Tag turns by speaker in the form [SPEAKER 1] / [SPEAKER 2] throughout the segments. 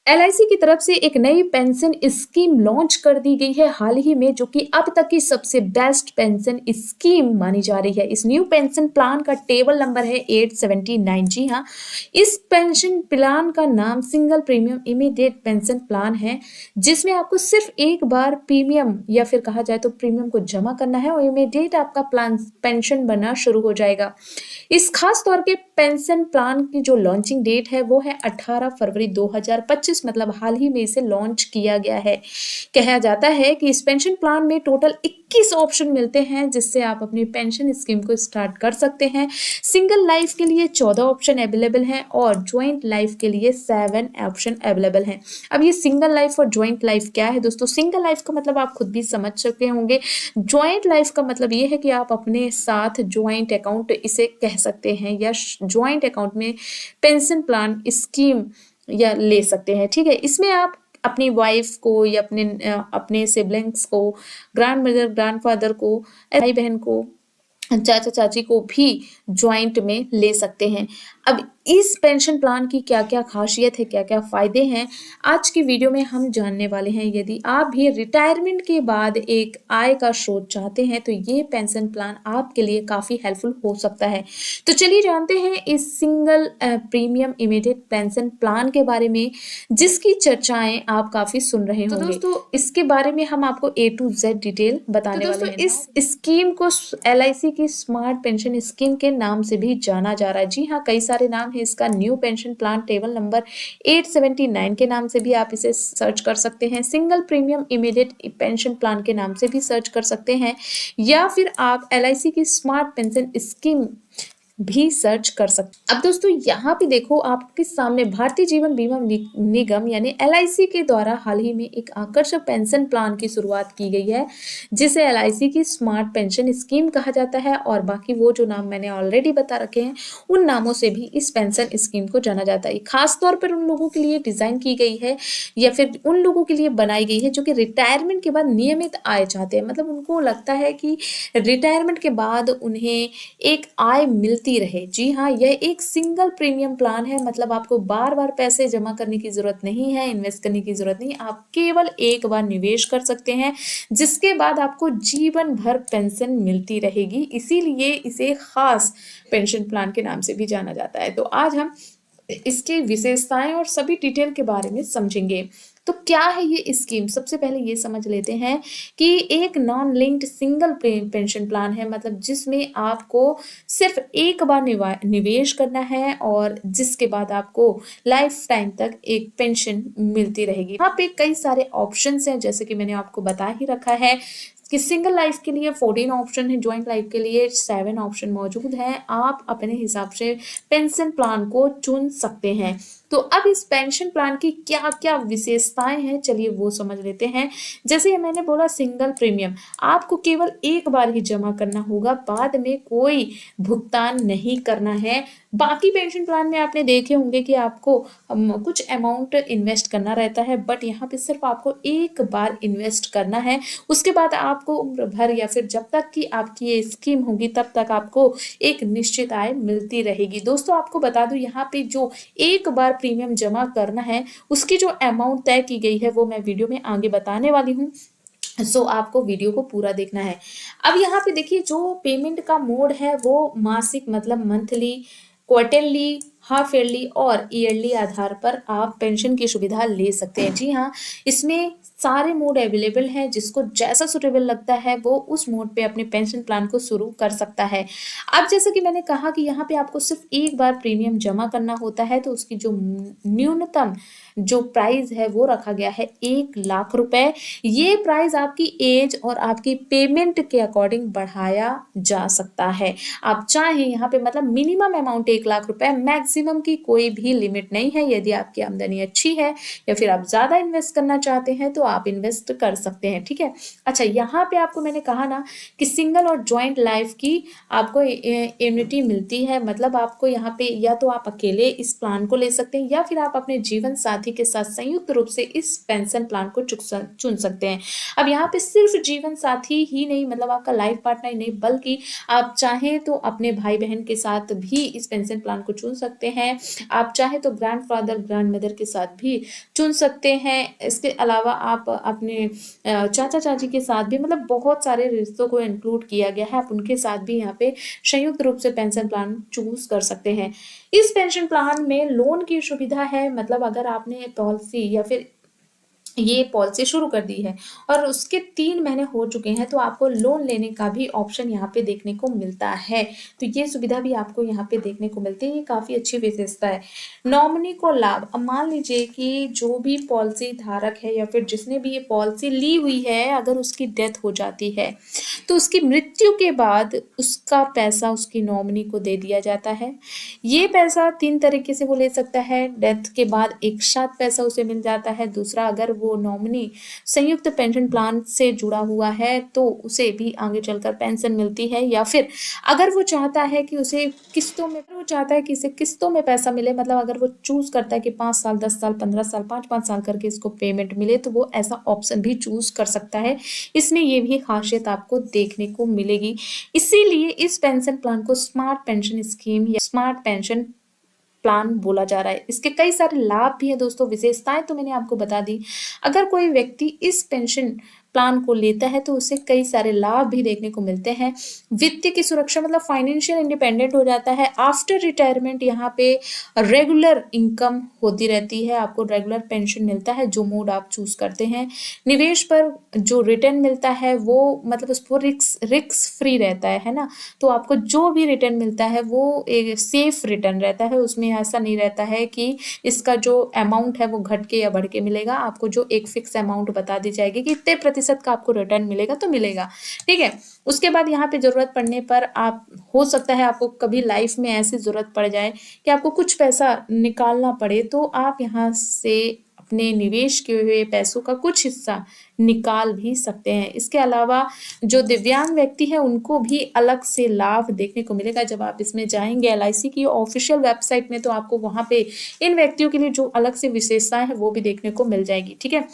[SPEAKER 1] LIC की तरफ से एक नई पेंशन स्कीम लॉन्च कर दी गई है हाल ही में, जो कि अब तक की सबसे बेस्ट पेंशन स्कीम मानी जा रही है। इस न्यू पेंशन प्लान का टेबल नंबर है 879। जी हाँ, इस पेंशन प्लान का नाम single premium immediate pension plan है, जिसमें आपको सिर्फ एक बार प्रीमियम या फिर कहा जाए तो प्रीमियम को जमा करना है और इमीडिएट आपका प्लान पेंशन बनना शुरू हो जाएगा। इस खास तौर के पेंशन प्लान की जो लॉन्चिंग डेट है वो है 18 फरवरी 2025, मतलब हाल ही में इसे लॉन्च किया गया है। कहा जाता है कि इस पेंशन प्लान में टोटल 21 ऑप्शन मिलते हैं, जिससे आप अपनी पेंशन स्कीम को स्टार्ट कर सकते हैं। सिंगल लाइफ के लिए 14 ऑप्शन अवेलेबल हैं और ज्वाइंट लाइफ के लिए 7 ऑप्शन अवेलेबल हैं। अब ये सिंगल लाइफ और ज्वाइंट लाइफ क्या है दोस्तों? सिंगल लाइफ का मतलब आप खुद भी समझ चुके होंगे। ज्वाइंट लाइफ का मतलब ये है कि आप अपने साथ ज्वाइंट अकाउंट इसे कह सकते हैं, या ज्वाइंट अकाउंट में पेंशन प्लान स्कीम या ले सकते हैं। ठीक है, इसमें आप अपनी वाइफ को या अपने सिबलिंग्स को, ग्रैंड मदर ग्रैंड फादर को, भाई बहन को, चाचा चाची को भी ज्वाइंट में ले सकते हैं। अब इस पेंशन प्लान की क्या क्या खासियत है, क्या क्या फायदे हैं, आज की वीडियो में हम जानने वाले हैं। यदि आप भी रिटायरमेंट के बाद एक आय का स्रोत चाहते हैं तो ये पेंशन प्लान आपके लिए काफी हेल्पफुल हो सकता है। तो चलिए जानते हैं इस single premium immediate pension plan के बारे में, जिसकी चर्चाएं आप काफी सुन रहे होंगे। तो दोस्तों, इसके बारे में हम आपको A to Z डिटेल बताने वाले हैं। इस स्कीम को LIC की स्मार्ट पेंशन स्कीम के नाम से भी जाना जा रहा है। जी हाँ, कई सारे नाम है इसका। New pension plan table number 879 के नाम से भी आप इसे सर्च कर सकते हैं। Single premium immediate pension plan के नाम से भी सर्च कर सकते हैं, या फिर आप LIC की स्मार्ट पेंशन स्कीम भी सर्च कर सकते। अब दोस्तों, यहाँ पे देखो, आपके सामने भारतीय जीवन बीमा निगम यानी LIC के द्वारा हाल ही में एक आकर्षक पेंशन प्लान की शुरुआत की गई है, जिसे LIC की स्मार्ट पेंशन स्कीम कहा जाता है। और बाकी वो जो नाम मैंने ऑलरेडी बता रखे हैं, उन नामों से भी इस पेंशन स्कीम को जाना जाता है। खास तौर पर उन लोगों के लिए डिजाइन की गई है, या फिर उन लोगों के लिए बनाई गई है जो कि रिटायरमेंट के बाद नियमित आय चाहते हैं। मतलब उनको लगता है कि रिटायरमेंट के बाद उन्हें एक आय मिलती रहे। जी हाँ, यह एक सिंगल प्रीमियम प्लान है, मतलब आपको बार बार पैसे जमा करने की जरूरत नहीं है, इन्वेस्ट करने की जरूरत नहीं। आप केवल एक बार निवेश कर सकते हैं, जिसके बाद आपको जीवन भर पेंशन मिलती रहेगी। इसीलिए इसे खास पेंशन प्लान के नाम से भी जाना जाता है। तो आज हम इसकी विशेषताएं और सभी डिटेल के बारे में समझेंगे। तो क्या है ये स्कीम? सबसे पहले ये समझ लेते हैं कि एक non linked single pension plan है, मतलब जिसमें आपको सिर्फ एक बार निवेश करना है और जिसके बाद आपको लाइफ टाइम तक एक पेंशन मिलती रहेगी। यहाँ पे कई सारे ऑप्शंस हैं, जैसे कि मैंने आपको बता ही रखा है कि सिंगल लाइफ के लिए 14 ऑप्शन है, ज्वाइंट लाइफ के लिए 7 ऑप्शन मौजूद है। आप अपने हिसाब से पेंशन प्लान को चुन सकते हैं। तो अब इस पेंशन प्लान की क्या क्या विशेषताएं हैं, चलिए वो समझ लेते हैं। जैसे मैंने बोला, सिंगल प्रीमियम, आपको केवल एक बार ही जमा करना होगा, बाद में कोई भुगतान नहीं करना है। बाकी पेंशन प्लान में आपने देखे होंगे कि आपको कुछ अमाउंट इन्वेस्ट करना रहता है, बट यहाँ पे सिर्फ आपको एक बार इन्वेस्ट करना है। उसके बाद आपको उम्र भर या फिर जब तक कि आपकी ये स्कीम होगी तब तक आपको एक निश्चित आय मिलती रहेगी। दोस्तों, आपको बता दूं, यहाँ पे जो एक बार प्रीमियम जमा करना है उसकी जो अमाउंट तय की गई है वो मैं वीडियो में आगे बताने वाली हूँ। सो आपको वीडियो को पूरा देखना है। अब यहाँ पे देखिए, जो पेमेंट का मोड है वो मासिक मतलब मंथली, क्वार्टरली, हाफ ईयरली और ईयरली आधार पर आप पेंशन की सुविधा ले सकते हैं। जी हाँ, इसमें सारे मोड अवेलेबल हैं, जिसको जैसा सुटेबल लगता है वो उस मोड पे अपने पेंशन प्लान को शुरू कर सकता है। अब जैसा कि मैंने कहा कि यहाँ पे आपको सिर्फ एक बार प्रीमियम जमा करना होता है, तो उसकी जो न्यूनतम जो प्राइस है वो रखा गया है 1 लाख रुपए। ये प्राइस आपकी एज और आपकी पेमेंट के अकॉर्डिंग बढ़ाया जा सकता है। आप चाहें यहाँ पे मतलब मिनिमम अमाउंट 1 लाख रुपए, मैक्सिमम की कोई भी लिमिट नहीं है। यदि आपकी आमदनी अच्छी है या फिर आप ज्यादा इन्वेस्ट करना चाहते हैं तो आप इन्वेस्ट कर सकते हैं। ठीक है, अच्छा, यहाँ पे आपको मैंने कहा ना कि सिंगल और ज्वाइंट लाइफ की आपको इम्यूनिटी मिलती है, मतलब आपको यहाँ पे या तो आप अकेले इस प्लान को ले सकते हैं या फिर आप अपने जीवन साथी के साथ संयुक्त रूप से इस पेंशन प्लान को चुन सकते हैं। अब यहाँ पे सिर्फ जीवन साथी ही नहीं, मतलब आपका लाइफ पार्टनर ही नहीं, बल्कि आप चाहें तो अपने भाई बहन के साथ भी इस पेंशन प्लान को चुन सकते सकते हैं। आप चाहे तो ग्रैंडफादर ग्रैंड मदर के साथ भी चुन सकते हैं। इसके अलावा आप अपने चाचा चाची के साथ भी, मतलब बहुत सारे रिश्तों को इंक्लूड किया गया है, आप उनके साथ भी यहाँ पे संयुक्त रूप से पेंशन प्लान चूज कर सकते हैं। इस पेंशन प्लान में लोन की सुविधा है, मतलब अगर आपने पॉलिसी या फिर ये पॉलिसी शुरू कर दी है और उसके 3 महीने हो चुके हैं तो आपको लोन लेने का भी ऑप्शन यहाँ पे देखने को मिलता है। तो ये सुविधा भी आपको यहाँ पे देखने को मिलती है, ये काफ़ी अच्छी विशेषता है। नॉमिनी को लाभ, अब मान लीजिए कि जो भी पॉलिसी धारक है या फिर जिसने भी ये पॉलिसी ली हुई है, अगर उसकी डेथ हो जाती है तो उसकी मृत्यु के बाद उसका पैसा उसकी नॉमिनी को दे दिया जाता है। ये पैसा 3 तरीके से वो ले सकता है। डेथ के बाद एक साथ पैसा उसे मिल जाता है। दूसरा, अगर वो नॉमिनी संयुक्त पेंशन प्लान से जुड़ा हुआ है तो उसे भी आगे चलकर पेंशन मिलती है। या फिर अगर वो चाहता है कि उसे किस्तों में, वो चाहता है कि इसे किस्तों में पैसा मिले, मतलब अगर वो चूज करता है कि 5 साल 10 साल 15 साल 5-5 साल करके इसको पेमेंट मिले, तो वो ऐसा ऑप्शन भी चूज कर सकता है। इसमें ये भी खासियत आपको देखने को मिलेगी। इसीलिए इस पेंशन प्लान को स्मार्ट पेंशन स्कीम या स्मार्ट पेंशन प्लान बोला जा रहा है। इसके कई सारे लाभ भी हैं दोस्तों, विशेषताएं तो मैंने आपको बता दी। अगर कोई व्यक्ति इस पेंशन प्लान को लेता है तो उसे कई सारे लाभ भी देखने को मिलते हैं। वित्तीय की सुरक्षा, मतलब फाइनेंशियल इंडिपेंडेंट हो जाता है। आफ्टर रिटायरमेंट यहाँ पे रेगुलर इनकम होती रहती है, आपको रेगुलर पेंशन मिलता है जो मोड आप चूज करते हैं। निवेश पर जो रिटर्न मिलता है वो, मतलब उसको रिस्क फ्री रहता है ना, तो आपको जो भी रिटर्न मिलता है वो एक सेफ रिटर्न रहता है। उसमें ऐसा नहीं रहता है कि इसका जो अमाउंट है वो घट के या बढ़ के मिलेगा। आपको जो एक फिक्स अमाउंट बता दी जाएगी कि इतने प्रतिशत का आपको रिटर्न मिलेगा तो मिलेगा, ठीक है। उसके बाद यहाँ पे जरूरत पड़ने पर, आप हो सकता है आपको कभी लाइफ में ऐसी जरूरत पड़ जाए कि आपको कुछ पैसा निकालना पड़े, तो आप यहाँ से अपने निवेश किए हुए पैसों का कुछ हिस्सा निकाल भी सकते हैं। इसके अलावा जो दिव्यांग व्यक्ति है उनको भी अलग से लाभ देखने को मिलेगा। जब आप इसमें जाएंगे एलआईसी की ऑफिशियल वेबसाइट में, तो आपको वहां पे इन व्यक्तियों के लिए जो अलग से विशेषताएं हैं वो भी देखने को मिल जाएगी, ठीक है।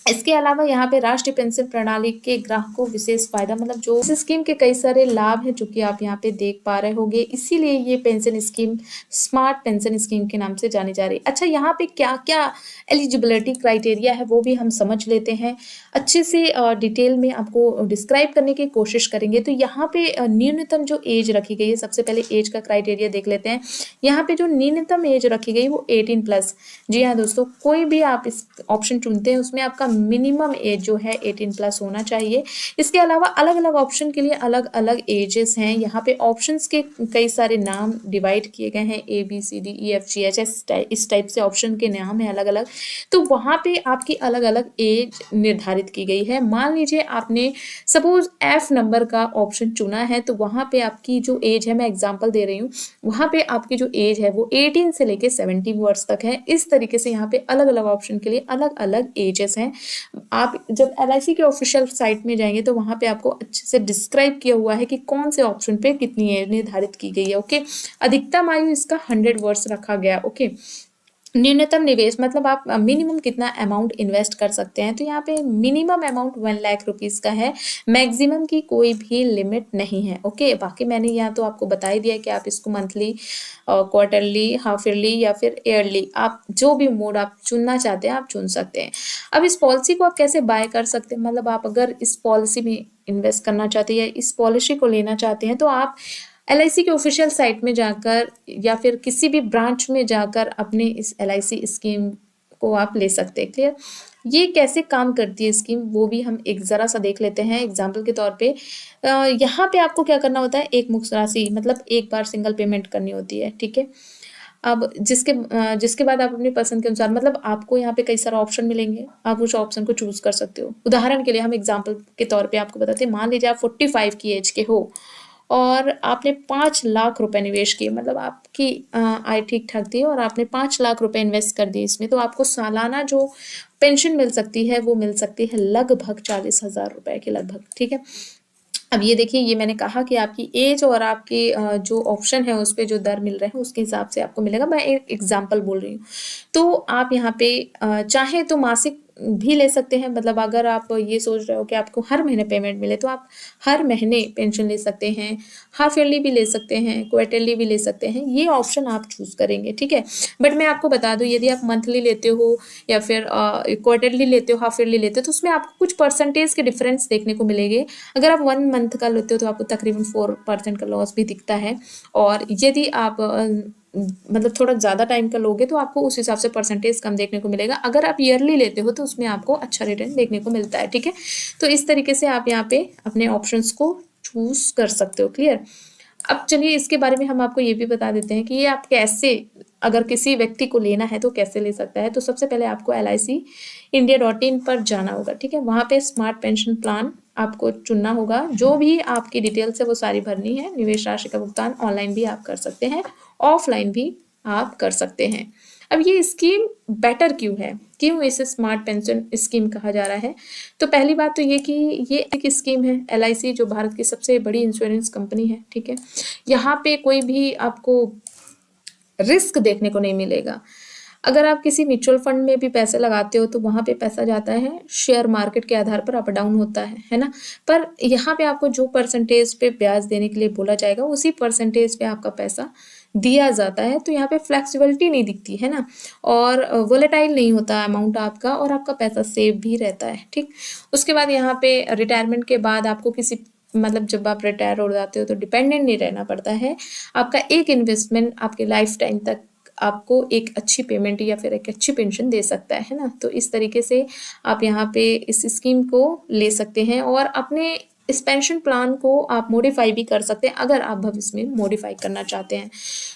[SPEAKER 1] इसके अलावा यहाँ पे राष्ट्रीय पेंशन प्रणाली के ग्राहकों को विशेष फायदा, मतलब जो इस स्कीम के कई सारे लाभ हैं जो कि आप यहाँ पे देख पा रहे होंगे, इसीलिए ये pension scheme smart pension scheme के नाम से जानी जा रही है। अच्छा, यहाँ पे क्या क्या एलिजिबिलिटी क्राइटेरिया है वो भी हम समझ लेते हैं अच्छे से। डिटेल में आपको डिस्क्राइब करने की कोशिश करेंगे। तो यहाँ पे न्यूनतम जो एज रखी गई है, सबसे पहले एज का क्राइटेरिया देख लेते हैं। यहाँ पे जो न्यूनतम एज रखी गई वो 18+। जी हाँ दोस्तों, कोई भी आप इस ऑप्शन चुनते हैं उसमें आपका मिनिमम एज जो है 18+ होना चाहिए। इसके अलावा अलग अलग ऑप्शन के लिए अलग अलग एजेस हैं। यहाँ पे ऑप्शंस के कई सारे नाम डिवाइड किए गए हैं, ABCDEFGH, इस टाइप से ऑप्शन के नाम है अलग अलग। तो वहाँ पे आपकी अलग अलग एज निर्धारित की गई है। मान लीजिए आपने सपोज F नंबर का ऑप्शन चुना है, तो वहाँ पे आपकी जो एज है, मैं एग्जाम्पल दे रही हूँ, वहाँ पे आपकी जो एज है वो 18 से लेके 70 वर्ष तक है। इस तरीके से यहाँ पे अलग अलग ऑप्शन के लिए अलग अलग एजेस हैं। आप जब एलआईसी के ऑफिशियल साइट में जाएंगे तो वहां पे आपको अच्छे से डिस्क्राइब किया हुआ है कि कौन से ऑप्शन पे कितनी एज निर्धारित की गई है, ओके। अधिकतम आयु इसका 100 वर्ष रखा गया, ओके। न्यूनतम निवेश, मतलब आप मिनिमम कितना अमाउंट इन्वेस्ट कर सकते हैं, तो यहाँ पे मिनिमम अमाउंट 1 लाख रुपीस का है, मैक्सिमम की कोई भी लिमिट नहीं है, ओके। बाकी मैंने यहाँ तो आपको बता ही दिया कि आप इसको मंथली, क्वार्टरली, हाफ ईयरली या फिर ईयरली, आप जो भी मोड आप चुनना चाहते हैं आप चुन सकते हैं। अब इस पॉलिसी को आप कैसे बाय कर सकते हैं, मतलब आप अगर इस पॉलिसी में इन्वेस्ट करना चाहते हैं या इस पॉलिसी को लेना चाहते हैं, तो आप एलआईसी के ऑफिशियल साइट में जाकर या फिर किसी भी ब्रांच में जाकर अपने इस एलआईसी स्कीम को आप ले सकते हैं। क्लियर? ये कैसे काम करती है स्कीम वो भी हम एक ज़रा सा देख लेते हैं एग्जाम्पल के तौर पे। यहाँ पे आपको क्या करना होता है, एक मुक्त राशि, मतलब एक बार सिंगल पेमेंट करनी होती है, ठीक है। अब जिसके बाद आप अपनी पसंद के अनुसार, मतलब आपको यहाँ पे कई सारा ऑप्शन मिलेंगे, आप उस ऑप्शन को चूज कर सकते हो। उदाहरण के लिए हम एग्जाम्पल के तौर पे आपको बताते हैं, मान लीजिए आप 45 की एज के हो और आपने 5 लाख रुपए निवेश किए, मतलब आपकी आय ठीक ठाक थी और आपने 5 लाख रुपए इन्वेस्ट कर दिए इसमें, तो आपको सालाना जो पेंशन मिल सकती है वो मिल सकती है लगभग 40,000 रुपए के लगभग, ठीक है। अब ये देखिए, ये मैंने कहा कि आपकी एज और आपके जो ऑप्शन है उस पे जो दर मिल रहे हैं उसके हिसाब से आपको मिलेगा। मैं एक एग्जांपल बोल रही हूँ। तो आप यहाँ पे चाहे तो मासिक भी ले सकते हैं, मतलब अगर आप ये सोच रहे हो कि आपको हर महीने पेमेंट मिले तो आप हर महीने पेंशन ले सकते हैं, हाफ ईयरली भी ले सकते हैं, क्वार्टरली भी ले सकते हैं, ये ऑप्शन आप चूज़ करेंगे, ठीक है। बट मैं आपको बता दूं, यदि आप मंथली लेते हो या फिर क्वार्टरली लेते हो, हाफ ईयरली लेते हो, तो उसमें आपको कुछ परसेंटेज के डिफरेंस देखने को मिलेंगे। अगर आप 1 मंथ का लेते हो तो आपको तकरीबन 4% का लॉस भी दिखता है, और यदि आप मतलब थोड़ा ज़्यादा टाइम का लोगे तो आपको उस हिसाब से परसेंटेज कम देखने को मिलेगा। अगर आप ईयरली लेते हो तो उसमें आपको अच्छा रिटर्न देखने को मिलता है, ठीक है। तो इस तरीके से आप यहाँ पे अपने ऑप्शंस को चूज कर सकते हो। क्लियर। अब चलिए इसके बारे में हम आपको ये भी बता देते हैं कि ये आप कैसे, अगर किसी व्यक्ति को लेना है तो कैसे ले सकता है। तो सबसे पहले आपको LICindia.in पर जाना होगा, ठीक है। वहाँ पे स्मार्ट पेंशन प्लान आपको चुनना होगा, जो भी आपकी डिटेल्स है वो सारी भरनी है। निवेश राशि का भुगतान ऑनलाइन भी आप कर सकते हैं, ऑफलाइन भी आप कर सकते हैं। अब ये स्कीम बेटर क्यों है, क्यों इसे स्मार्ट पेंशन स्कीम कहा जा रहा है? तो पहली बात तो ये कि ये एक स्कीम है, LIC जो भारत की सबसे बड़ी इंश्योरेंस कंपनी है, ठीक है। यहाँ पे कोई भी आपको रिस्क देखने को नहीं मिलेगा। अगर आप किसी म्यूचुअल फंड में भी पैसे लगाते हो तो वहाँ पे पैसा जाता है शेयर मार्केट के आधार पर, अप डाउन होता है ना। पर यहाँ पे आपको जो परसेंटेज पे ब्याज देने के लिए बोला जाएगा उसी परसेंटेज पे आपका पैसा दिया जाता है। तो यहाँ पे फ्लेक्सिबिलिटी नहीं दिखती है ना, और वोलेटाइल नहीं होता अमाउंट आपका, और आपका पैसा सेफ भी रहता है, ठीक। उसके बाद यहाँ पे रिटायरमेंट के बाद आपको किसी, मतलब जब आप रिटायर हो जाते हो तो डिपेंडेंट नहीं रहना पड़ता है। आपका एक इन्वेस्टमेंट आपके लाइफ टाइम तक आपको एक अच्छी पेमेंट या फिर एक अच्छी पेंशन दे सकता है ना। तो इस तरीके से आप यहाँ पे इस स्कीम को ले सकते हैं, और अपने इस पेंशन प्लान को आप मॉडिफाई भी कर सकते हैं अगर आप भविष्य में मॉडिफाई करना चाहते हैं।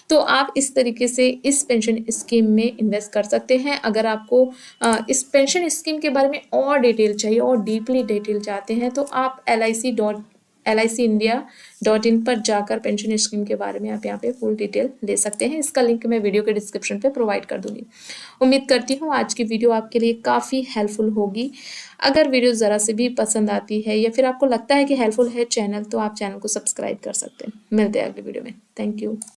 [SPEAKER 1] तो आप इस तरीके से इस पेंशन स्कीम में इन्वेस्ट कर सकते हैं। अगर आपको इस पेंशन स्कीम के बारे में और डिटेल चाहिए और डीपली डिटेल चाहते हैं तो आप LICindia.in पर जाकर पेंशन स्कीम के बारे में आप यहाँ पे फुल डिटेल ले सकते हैं। इसका लिंक मैं वीडियो के डिस्क्रिप्शन पे प्रोवाइड कर दूंगी। उम्मीद करती हूँ आज की वीडियो आपके लिए काफ़ी हेल्पफुल होगी। अगर वीडियो ज़रा से भी पसंद आती है या फिर आपको लगता है कि हेल्पफुल है चैनल, तो आप चैनल को सब्सक्राइब कर सकते हैं। मिलते हैं अगली वीडियो में। Thank you.